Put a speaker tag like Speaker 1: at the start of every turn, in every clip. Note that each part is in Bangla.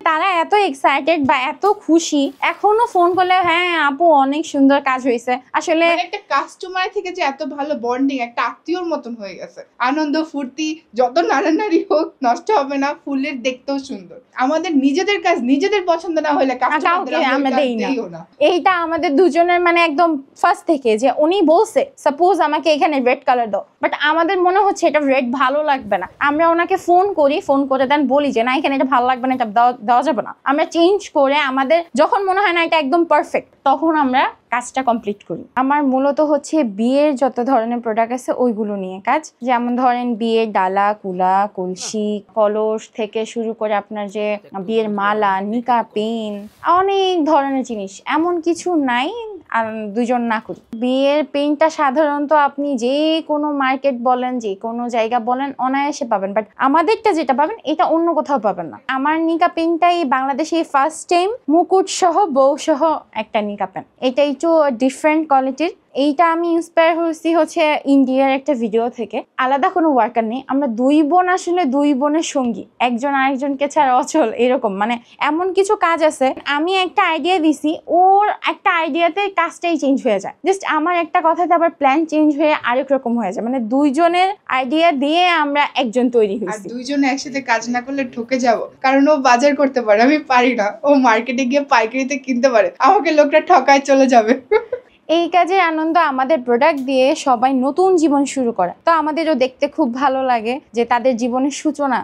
Speaker 1: তারা এত এক্সাইটেড বা এত খুশি, এখনো ফোন করলে হ্যাঁ আপু অনেক সুন্দর কাজ হয়েছে। আসলে
Speaker 2: একটা কাস্টমার থেকে যে এত ভালো বন্ডিং, একটা আত্মীয়র মতন হয়ে গেছে। আনন্দ ফুর্তি যত নাড়ানাড়ি হোক নষ্ট হবে না, ফুলের দেখতেও সুন্দর। আমাদের নিজেদের কাজ নিজেদের পছন্দ না হলে
Speaker 1: আমরা দেই না। এইটা আমাদের দুজনের মানে একদম ফার্স্ট থেকে যে উনি বলছে সাপোজ আমাকে এখানে রেড কালার দাও, বাট আমাদের মনে হচ্ছে এটা রেড ভালো লাগবে না, আমরা ওনাকে ফোন করি, ফোন করে দেন বলি যে না এখানে এটা ভালো লাগবে না, এটা দেওয়া যাবে না, আমরা চেঞ্জ করে আমাদের যখন মনে হয় না এটা একদম পারফেক্ট তখন আমরা কাজটা কমপ্লিট করি। আমার মূলত হচ্ছে বিয়ের যত ধরনের প্রোডাক্ট আছে ওইগুলো নিয়ে কাজ, যেমন ধরেন বিয়ের ডালা, কুলা, কলসি, কলস থেকে শুরু করে আপনার যে বিয়ের মালা, নিকা পেন, অনেক ধরনের জিনিস, এমন কিছু নাই আর দুজন না করি। বিয়ের পেনটা সাধারণত আপনি যে কোনো মার্কেট বলেন, যে কোনো জায়গা বলেন, অনায়াসে পাবেন, বাট আমাদেরটা যেটা পাবেন এটা অন্য কোথাও পাবেন না। আমার নিকা পেনটাই বাংলাদেশে ফার্স্ট টাইম মুকুট সহ বউ সহ একটা নিকা পেন, এটা একটু ডিফারেন্ট কোয়ালিটির। এইটা আমি ইন্সপায়ার হয়েছি হচ্ছে ইন্ডিয়ার একটা ভিডিও থেকে। আলাদা কোনো ওয়ার্কার নেই, আমরা দুই বোন, আসলে দুই বোনের সঙ্গী, একজন আরেকজনকে ছাড়া অচল, এরকম মানে এমন কিছু কাজ আছে। আমি একটা আইডিয়া দিছি, ওর একটা আইডিয়াতে কাজটাই চেঞ্জ হয়ে যায়, জাস্ট আমার একটা কথাতে আবার প্ল্যান চেঞ্জ হয়ে আরেক রকম হয়ে যায়, মানে দুইজনের আইডিয়া দিয়ে আমরা একজন তৈরি হয়েছি।
Speaker 2: দুইজনে একসাথে কাজ না করলে ঠকে যাব, কারণ ও বাজার করতে পারে, আমি পারি না। ও মার্কেটে গিয়ে পাইকারিতে কিনতে পারে, আমাকে লোকটা ঠকায় চলে যাবে।
Speaker 1: এই কাজের আনন্দ, আমাদের প্রোডাক্ট দিয়ে সবাই নতুন জীবন শুরু করে, তো আমাদেরও দেখতে খুব ভালো লাগে যে তাদের জীবনের সূচনা।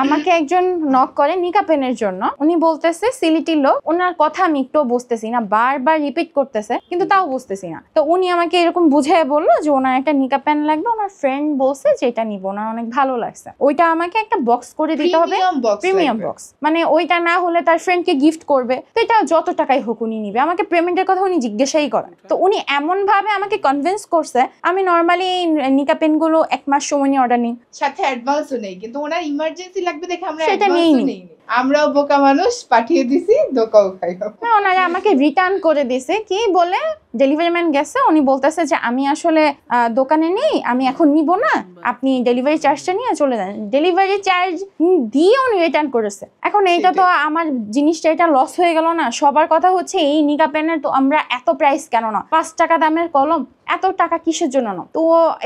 Speaker 1: আমাকে একজন নক করে নিকা পেনের জন্য, উনি বলতেছে সিলেটির লোক, ওনার কথা আমি একটু বুঝতেছি না, বারবার রিপিট করতেছে কিন্তু তাও বুঝতেছি না, তো উনি আমাকে এরকম বুঝিয়ে বললো যে ওনার একটা নিকা পেন লাগবে, ওনার ফ্রেন্ড বলছে যে এটা নিব, ওনার অনেক ভালো লাগছে, ওইটা আমাকে একটা বক্স করে দিতে হবে, প্রিমিয়াম বক্স, মানে ওইটা না হলে তার ফ্রেন্ডকে গিফট করবে, তো এটা যত টাকাই হোক উনি নিবে, আমাকে পেমেন্টের কথা উনি জিজ্ঞাসাই করেন। তো উনি এমন ভাবে আমাকে কনভিন্স করছে, আমি নরমালি নিকা পেন গুলো 1 মাস সময় নিয়ে অর্ডার নিই,
Speaker 2: সাথে অ্যাডভান্সও নেই, কিন্তু ওনার ইমার্জেন্সি লাগবে দেখে আমরা অ্যাডভান্সও নেই। আমরাও বোকা মানুষ, পাঠিয়ে দিছি, ধোকাও খাইলো।
Speaker 1: ওনারা আমাকে রিটার্ন করে দিছে, কি বলে ডেলিভারি ম্যান গেছে, উনি বলতেছে যে আমি আসলে দোকানে নেই, আমি এখন নিব না, আপনি ডেলিভারি চার্জটা নিয়ে চলে যান। ডেলিভারি চার্জ দিয়ে উনি রিটার্ন করেছে। এখন এইটা তো আমার জিনিসটা এটা লস হয়ে গেল না। সবার কথা হচ্ছে এই নিকা পেনের তো আমরা এত প্রাইস কেন না, 5 টাকা দামের কলম এত টাকা কিসের জন্য না। তো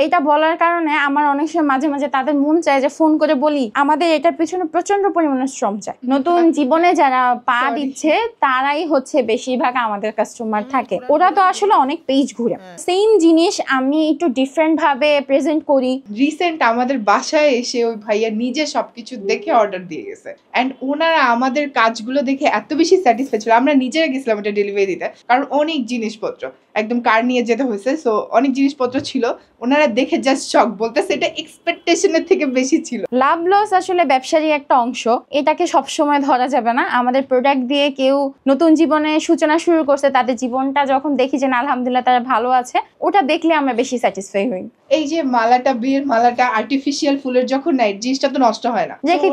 Speaker 1: এটা বলার কারণে আমার অনেক সময় মাঝে মাঝে তাদের মন চায় যে ফোন করে বলি, আমাদের এটার পিছনে প্রচন্ড পরিমাণে শ্রম চায়। নতুন জীবনে যারা পা দিচ্ছে তারাই হচ্ছে বেশিরভাগ আমাদের কাস্টমার থাকে, ওরা তো আসলে অনেক পেজ ঘুরে। সেম জিনিস আমি একটু ডিফারেন্ট ভাবে প্রেজেন্ট করি।
Speaker 2: রিসেন্ট আমাদের বাসায় এসে ওই ভাইয়া নিজে সবকিছু দেখে অর্ডার দিয়ে গেছে, এন্ড ওনারা আমাদের কাজগুলো দেখে এত বেশি স্যাটিসফাইড ছিল, আমরা নিজেরা গেছিলাম এটা ডেলিভারি দিতে, কারণ অনেক জিনিসপত্র একদম কার নিয়ে যেতে হয়েছে, সো অনেক জিনিসপত্র ছিল, ওনারা দেখে জাস্ট শক, বলতেছে এটা এক্সপেকটেশনের থেকে বেশি ছিল।
Speaker 1: লাভ লস আসলে ব্যবসারই একটা অংশ, এটাকে সবসময় ধরা যাবে না। আমাদের প্রোডাক্ট দিয়ে কেউ নতুন জীবনে সূচনা শুরু করছে, তাদের জীবনটা যখন দেখি যে না আলহামদুলিল্লাহ তারা ভালো আছে, ওটা দেখলে আমরা বেশি স্যাটিসফাই হই।
Speaker 2: এই যে মালাটা, বিয়ের মালাটা আর্টিফিশিয়াল ফুলের যখন নাই, জিনিসটা তো নষ্ট হয় না,
Speaker 1: রেখে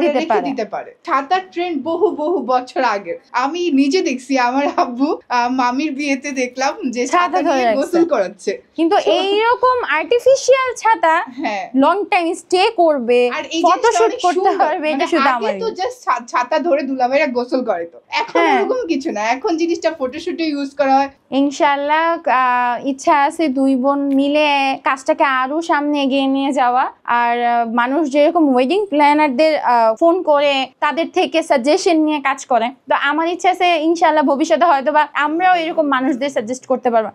Speaker 1: দিতে পারে।
Speaker 2: ছাতার ট্রেন্ড বহু বহু বছর আগের, আমি নিজে দেখছি আমার আব্বু মামির বিয়েতে দেখলাম যে ছাতা দিয়ে গোসল করাচ্ছে,
Speaker 1: কিন্তু এইরকম আর্টিফিশিয়াল ছাতা লং টাইম স্টে করবে, ফটোশুট করতে পারবে, এটা শুধু আমার
Speaker 2: তো জাস্ট ছাতা ধরে দুলাভাইরা গোসল করে, তো এখন এরকম কিছু না, এখন জিনিসটা ফটোশুটে ইউজ করা হয়।
Speaker 1: ইনশাআল্লাহ ইচ্ছা আছে দুই বোন মিলে কাজটাকে আরো সামনে এগিয়ে নিয়ে যাওয়া। আর মানুষ যেরকম ওয়েডিং প্ল্যানারদের ফোন করে তাদের থেকে সাজেশন নিয়ে কাজ করে, তো আমার ইচ্ছা আছে ইনশাআল্লাহ ভবিষ্যতে হয়তো বা আমরাও এরকম মানুষদের সাজেস্ট করতে পারবো।